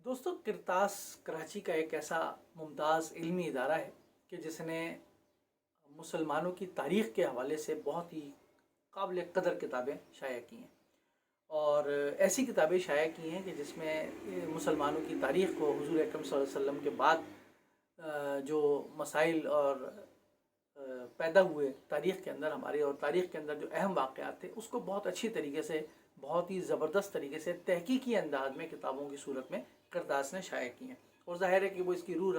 دوستو کرتاس کراچی کا ایک ایسا ممتاز علمی ادارہ ہے کہ جس نے مسلمانوں کی تاریخ کے حوالے سے بہت ہی قابل قدر کتابیں شائع کی ہیں، اور ایسی کتابیں شائع کی ہیں کہ جس میں مسلمانوں کی تاریخ کو حضور اکرم صلی اللہ علیہ وسلم کے بعد جو مسائل اور پیدا ہوئے تاریخ کے اندر ہماری، اور تاریخ کے اندر جو اہم واقعات تھے، اس کو بہت اچھی طریقے سے، بہت ہی زبردست طریقے سے تحقیقی انداز میں کتابوں کی صورت میں کرتاس نے شائع کی ہیں۔ اور ظاہر ہے کہ وہ اس کی روح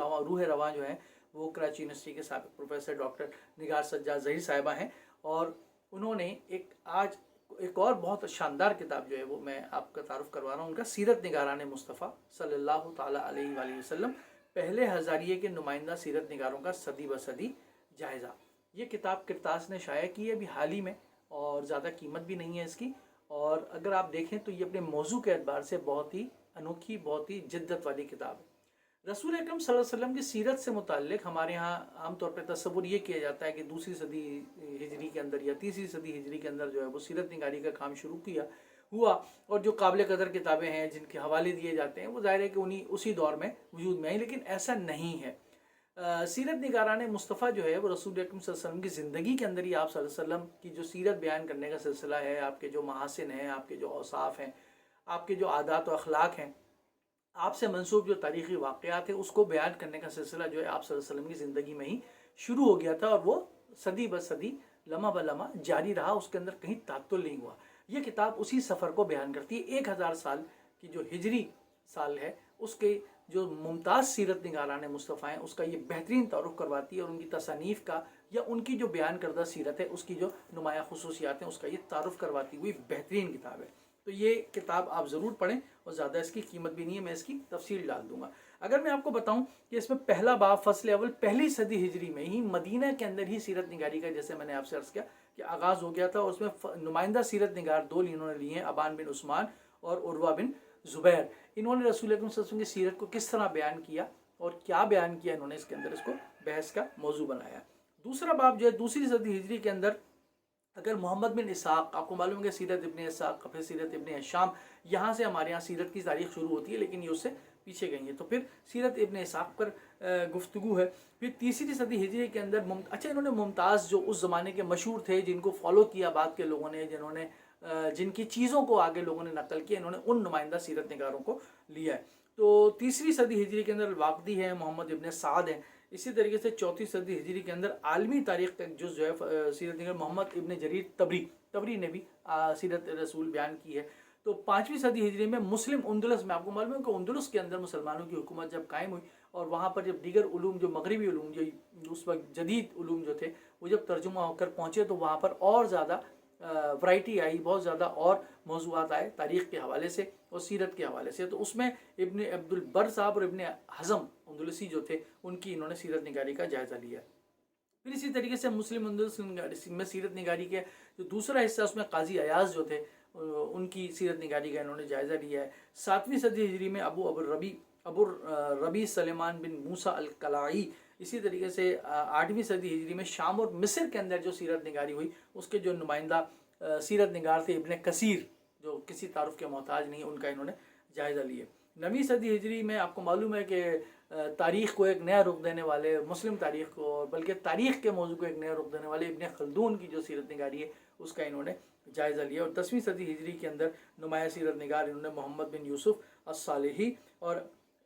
رواں جو ہیں وہ کراچی یونیورسٹی کے سابق پروفیسر ڈاکٹر نگار سجاد ظہیر صاحبہ ہیں، اور انہوں نے آج ایک اور بہت شاندار کتاب جو ہے وہ میں آپ کا تعارف کروا رہا ہوں، ان کا سیرت نگاران مصطفیٰ صلی اللہ تعالیٰ علیہ وآلہ وسلم، پہلے ہزاریے کے نمائندہ سیرت نگاروں کا صدی بصدی جائزہ۔ یہ کتاب کرتاس نے شائع کی ہے ابھی حال ہی میں، اور زیادہ قیمت بھی نہیں ہے اس کی، اور اگر آپ دیکھیں تو یہ اپنے موضوع کے اعتبار سے بہت ہی انوکھی، بہت ہی جدت والی کتاب ہے۔ رسول اکرم صلی اللہ علیہ وسلم کی سیرت سے متعلق ہمارے ہاں عام طور پہ تصور یہ کیا جاتا ہے کہ دوسری صدی ہجری کے اندر یا تیسری صدی ہجری کے اندر جو ہے وہ سیرت نگاری کا کام شروع ہوا، اور جو قابل قدر کتابیں ہیں جن کے حوالے دیے جاتے ہیں وہ ظاہر ہے کہ اسی دور میں وجود میں آئی، لیکن ایسا نہیں ہے۔ سیرت نگاران مصطفیٰ جو ہے وہ رسول اکرم صلی اللہ علیہ وسلم کی زندگی کے اندر ہی آپ صلی اللہ علیہ وسلم کی جو سیرت بیان کرنے کا سلسلہ ہے، آپ کے جو محاسن ہیں، آپ کے جو اوصاف ہیں، آپ کے جو عادات و اخلاق ہیں، آپ سے منسوب جو تاریخی واقعات ہیں، اس کو بیان کرنے کا سلسلہ جو ہے آپ صلی اللہ علیہ وسلم کی زندگی میں ہی شروع ہو گیا تھا، اور وہ صدی بصدی، لمحہ بلمحہ جاری رہا، اس کے اندر کہیں تعطل نہیں ہوا۔ یہ کتاب اسی سفر کو بیان کرتی ہے، 1000 سال کی جو ہجری سال ہے اس کے جو ممتاز سیرت نگاران مصطفیٰ ہیں اس کا یہ بہترین تعارف کرواتی ہے، اور ان کی تصانیف کا یا ان کی جو بیان کردہ سیرت ہے اس کی جو نمایاں خصوصیات ہیں اس کا یہ تعارف کرواتی ہوئی بہترین کتاب ہے۔ تو یہ کتاب آپ ضرور پڑھیں، اور زیادہ اس کی قیمت بھی نہیں ہے، میں اس کی تفصیل ڈال دوں گا۔ اگر میں آپ کو بتاؤں کہ اس میں پہلا باب فصل اول پہلی صدی ہجری میں ہی مدینہ کے اندر ہی سیرت نگاری کا، جیسے میں نے آپ سے عرض کیا کہ آغاز ہو گیا تھا، اور اس میں نمائندہ سیرت نگار دو انہوں نے لیے ہیں، ابان بن عثمان اور عروہ بن زبیر۔ انہوں نے رسول اکرم صلی اللہ علیہ وسلم کی سیرت کو کس طرح بیان کیا اور کیا بیان کیا، انہوں نے اس کے اندر اس کو بحث کا موضوع بنایا۔ دوسرا باب جو ہے دوسری صدی ہجری کے اندر، اگر محمد بن اسحاق، آپ کو معلوم ہے کہ سیرت ابن اسحاق، پھر سیرت ابن ہشام، یہاں سے ہمارے یہاں سیرت کی تاریخ شروع ہوتی ہے، لیکن یہ اس سے پیچھے گئی ہے، تو پھر سیرت ابن اسحاق پر گفتگو ہے۔ پھر تیسری صدی ہجری کے اندر انہوں نے ممتاز جو اس زمانے کے مشہور تھے، جن کو فالو کیا بعد کے لوگوں نے، جن کی چیزوں کو آگے لوگوں نے نقل کیا، انہوں نے ان نمائندہ سیرت نگاروں کو لیا ہے۔ تو تیسری صدی ہجری کے اندر الواقدی ہے، محمد ابن سعد ہیں۔ اسی طریقے سے چوتھی صدی ہجری کے اندر عالمی تاریخ کا ایک جز جو ہے سیرت نگار محمد ابن جریر تبری نے بھی سیرت رسول بیان کی ہے۔ تو پانچویں صدی ہجری میں مسلم اندلس میں، آپ کو معلوم ہے کہ اندلس کے اندر مسلمانوں کی حکومت جب قائم ہوئی، اور وہاں پر جب دیگر علوم، جو مغربی علوم، جو اس وقت جدید علوم جو تھے، وہ جب ترجمہ ہو کر پہنچے، تو وہاں پر اور زیادہ ورائٹی آئی، بہت زیادہ اور موضوعات آئے تاریخ کے حوالے سے اور سیرت کے حوالے سے۔ تو اس میں ابن عبد البر صاحب اور ابن حزم اندلسی جو تھے، ان کی انہوں نے سیرت نگاری کا جائزہ لیا۔ پھر اسی طریقے سے مسلم اندلس میں سیرت نگاری کے جو دوسرا حصہ، اس میں قاضی ایاز جو تھے، ان کی سیرت نگاری کا انہوں نے جائزہ لیا ہے۔ ساتویں صدی ہجری میں ابو الربیع سلیمان بن موسیٰ القلاعی، اسی طریقے سے آٹھویں صدی ہجری میں شام اور مصر کے اندر جو سیرت نگاری ہوئی، اس کے جو نمائندہ سیرت نگار تھے ابن کثیر، جو کسی تعارف کے محتاج نہیں، ان کا انہوں نے جائزہ لیا۔ نویں صدی ہجری میں آپ کو معلوم ہے کہ تاریخ کو ایک نیا رخ دینے والے، مسلم تاریخ کو، بلکہ تاریخ کے موضوع کو ایک نیا رخ دینے والے ابن خلدون کی جو سیرت نگاری ہے اس کا انہوں نے جائزہ لیا۔ اور 10ویں صدی ہجری کے اندر نمایاں سیرت نگار انہوں نے محمد بن یوسف الصالحی اور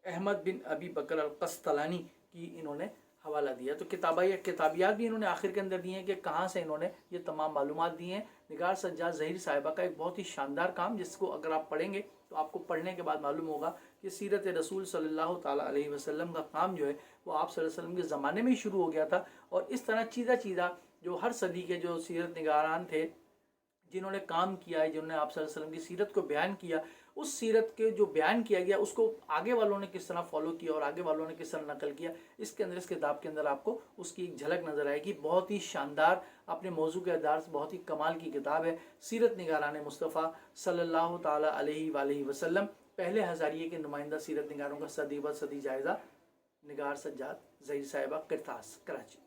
احمد بن ابی بکر القسطلانی کی انہوں نے حوالہ دیا۔ تو کتابیات بھی انہوں نے آخر کے اندر دی ہیں کہ کہاں سے انہوں نے یہ تمام معلومات دی ہیں۔ نگار سجاد ظہیر صاحبہ کا ایک بہت ہی شاندار کام، جس کو اگر آپ پڑھیں گے تو آپ کو پڑھنے کے بعد معلوم ہوگا کہ سیرت رسول صلی اللہ تعالیٰ علیہ وسلم کا کام جو ہے وہ آپ صلی اللہ علیہ وسلم کے زمانے میں ہی شروع ہو گیا تھا، اور اس طرح چیزہ جو ہر صدی کے جو سیرت نگاران تھے، جنہوں نے کام کیا ہے، جنہوں نے آپ صلی اللہ علیہ وسلم کی سیرت کو بیان کیا، اس سیرت کے جو بیان کیا گیا اس کو آگے والوں نے کس طرح فالو کیا اور آگے والوں نے کس طرح نقل کیا، اس کے اندر، اس کتاب کے اندر آپ کو اس کی ایک جھلک نظر آئے گی۔ بہت ہی شاندار، اپنے موضوع کے اعتبار سے بہت ہی کمال کی کتاب ہے، سیرت نگاران مصطفیٰ صلی اللہ تعالیٰ علیہ وآلہ وسلم، پہلے ہزاریے کے نمائندہ سیرت نگاروں کا صدی بصدی جائزہ، نگار سجاد ظہیر صاحبہ، کرتاس، کراچی۔